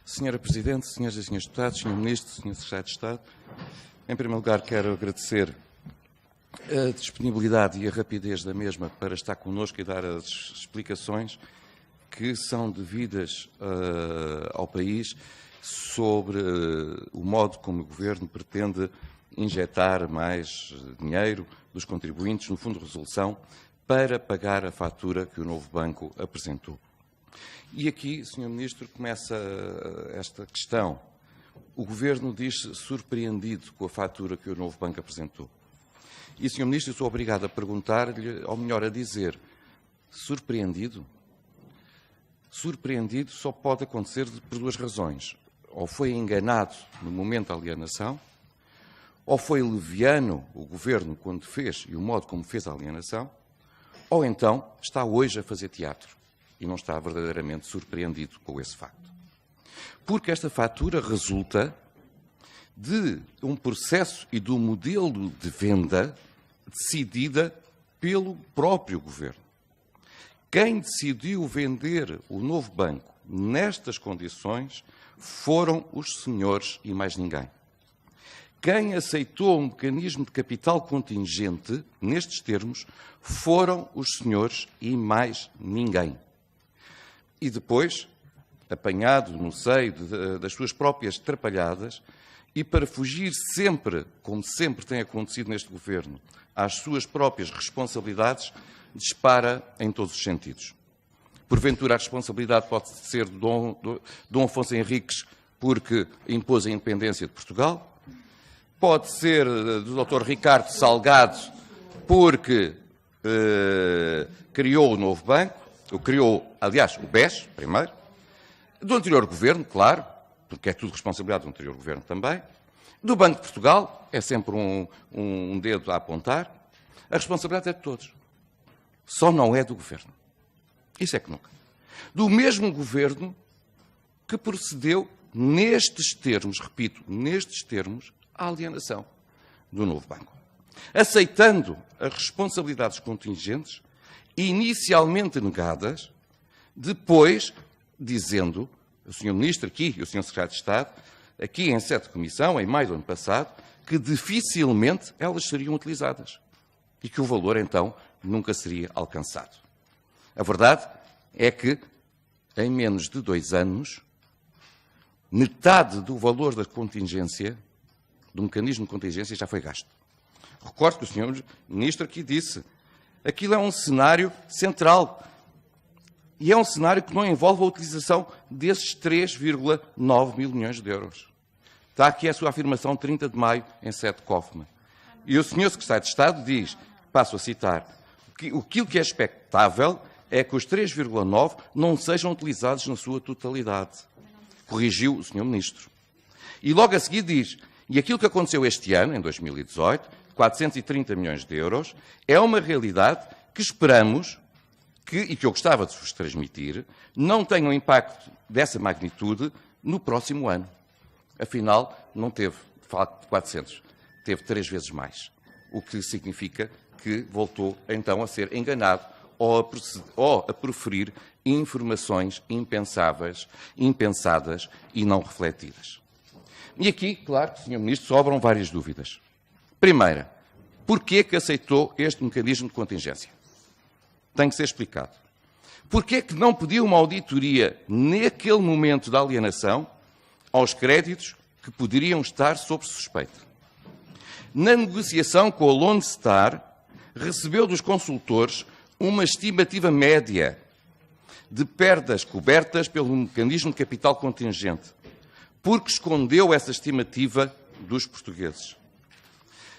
Senhora Presidente, senhoras e senhores deputados, Senhor Ministro, Senhor Secretário de Estado, em primeiro lugar quero agradecer a disponibilidade e a rapidez da mesma para estar connosco e dar as explicações que são devidas ao país sobre o modo como o Governo pretende injetar mais dinheiro dos contribuintes no Fundo de Resolução para pagar a fatura que o novo banco apresentou. E aqui, Sr. Ministro, começa esta questão. O Governo diz-se surpreendido com a fatura que o novo banco apresentou. E, Sr. Ministro, eu sou obrigado a perguntar-lhe, ou melhor, a dizer, surpreendido? Surpreendido só pode acontecer por duas razões. Ou foi enganado no momento da alienação, ou foi leviano o Governo quando fez e o modo como fez a alienação, ou então está hoje a fazer teatro e não está verdadeiramente surpreendido com esse facto. Porque esta fatura resulta de um processo e do modelo de venda decidida pelo próprio Governo. Quem decidiu vender o novo banco nestas condições foram os senhores e mais ninguém. Quem aceitou um mecanismo de capital contingente, nestes termos, foram os senhores e mais ninguém. E depois, apanhado no seio das suas próprias trapalhadas, e para fugir sempre, como sempre tem acontecido neste Governo, às suas próprias responsabilidades, dispara em todos os sentidos. Porventura, a responsabilidade pode ser de Dom Afonso Henriques, porque impôs a independência de Portugal. Pode ser do Dr. Ricardo Salgado, porque criou o novo banco, criou, aliás, o BES, primeiro. Do anterior Governo, claro, porque é tudo responsabilidade do anterior Governo também. Do Banco de Portugal, é sempre um dedo a apontar. A responsabilidade é de todos. Só não é do Governo. Isso é que nunca. Do mesmo Governo que procedeu nestes termos, repito, nestes termos, à alienação do novo banco. Aceitando as responsabilidades contingentes, inicialmente negadas, depois dizendo, o Sr. Ministro aqui e o Sr. Secretário de Estado, aqui em sede de comissão, em maio do ano passado, que dificilmente elas seriam utilizadas e que o valor, então, nunca seria alcançado. A verdade é que, em menos de 2 anos, metade do valor da contingência, do mecanismo de contingência, já foi gasto. Recordo que o Sr. Ministro aqui disse, aquilo é um cenário central e é um cenário que não envolve a utilização desses 3,9 mil milhões de euros. Está aqui a sua afirmação, 30 de maio, em sede de COFMA. E o Sr. Secretário de Estado diz, passo a citar, que aquilo que é expectável é que os 3,9 não sejam utilizados na sua totalidade. Corrigiu o Sr. Ministro. E logo a seguir diz, e aquilo que aconteceu este ano, em 2018, 430 milhões de euros, é uma realidade que esperamos, e que eu gostava de vos transmitir, não tenha um impacto dessa magnitude no próximo ano. Afinal, não teve, de facto, 400, teve 3 vezes mais. O que significa que voltou, então, a ser enganado ou a proferir informações impensáveis, impensadas e não refletidas. E aqui, claro, Sr. Ministro, sobram várias dúvidas. Primeira, porquê que aceitou este mecanismo de contingência? Tem que ser explicado. Porquê que não pediu uma auditoria, naquele momento da alienação, aos créditos que poderiam estar sob suspeita? Na negociação com a Lone Star, recebeu dos consultores uma estimativa média de perdas cobertas pelo mecanismo de capital contingente, porque escondeu essa estimativa dos portugueses.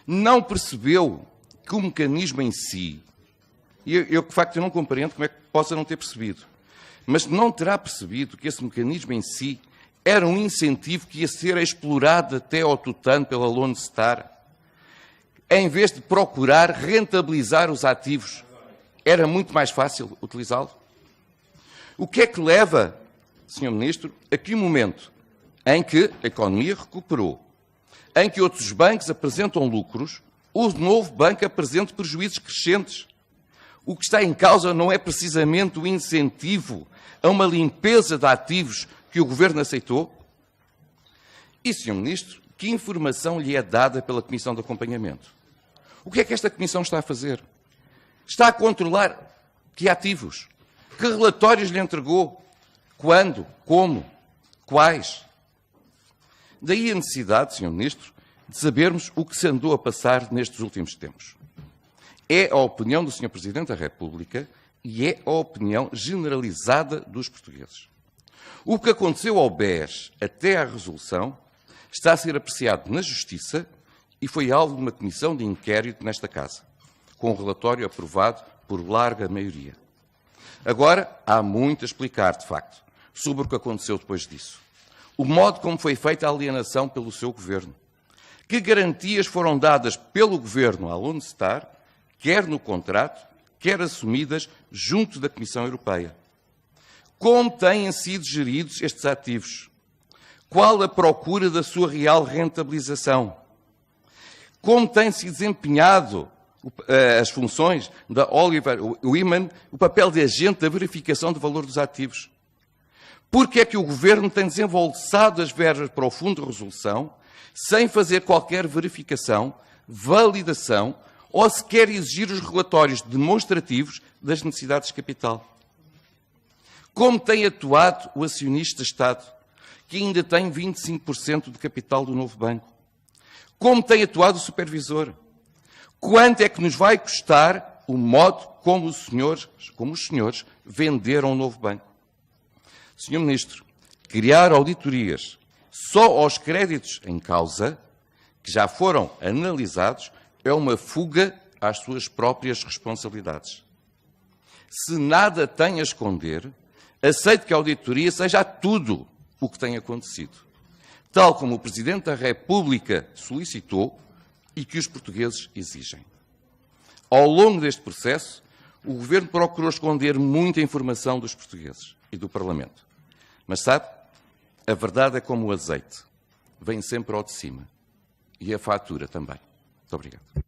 Não percebeu que o mecanismo em si, e eu de facto não compreendo como é que possa não ter percebido, mas não terá percebido que esse mecanismo em si era um incentivo que ia ser explorado até ao tutano pela Lone Star, em vez de procurar rentabilizar os ativos, era muito mais fácil utilizá-lo? O que é que leva, Sr. Ministro, a que o momento em que a economia recuperou, em que outros bancos apresentam lucros, o novo banco apresenta prejuízos crescentes? O que está em causa não é precisamente o incentivo a uma limpeza de ativos que o Governo aceitou? E, Sr. Ministro, que informação lhe é dada pela Comissão de Acompanhamento? O que é que esta Comissão está a fazer? Está a controlar que ativos? Que relatórios lhe entregou? Quando? Como? Quais? Daí a necessidade, Sr. Ministro, de sabermos o que se andou a passar nestes últimos tempos. É a opinião do Sr. Presidente da República e é a opinião generalizada dos portugueses. O que aconteceu ao BES até à resolução está a ser apreciado na Justiça e foi alvo de uma comissão de inquérito nesta Casa, com um relatório aprovado por larga maioria. Agora, há muito a explicar, de facto, sobre o que aconteceu depois disso. O modo como foi feita a alienação pelo seu Governo. Que garantias foram dadas pelo Governo à Lone Star, quer no contrato, quer assumidas junto da Comissão Europeia? Como têm sido geridos estes ativos? Qual a procura da sua real rentabilização? Como tem se desempenhado as funções da Oliver Wyman, o papel de agente da verificação do valor dos ativos? Porque é que o Governo tem desembolsado as verbas para o Fundo de Resolução sem fazer qualquer verificação, validação ou sequer exigir os relatórios demonstrativos das necessidades de capital? Como tem atuado o acionista Estado, que ainda tem 25% de capital do novo banco? Como tem atuado o supervisor? Quanto é que nos vai custar o modo como os senhores venderam o novo banco? Sr. Ministro, criar auditorias só aos créditos em causa, que já foram analisados, é uma fuga às suas próprias responsabilidades. Se nada tem a esconder, aceito que a auditoria seja tudo o que tem acontecido, tal como o Presidente da República solicitou e que os portugueses exigem. Ao longo deste processo, o Governo procurou esconder muita informação dos portugueses e do Parlamento. Mas sabe, a verdade é como o azeite, vem sempre ao de cima. E a fatura também. Muito obrigado.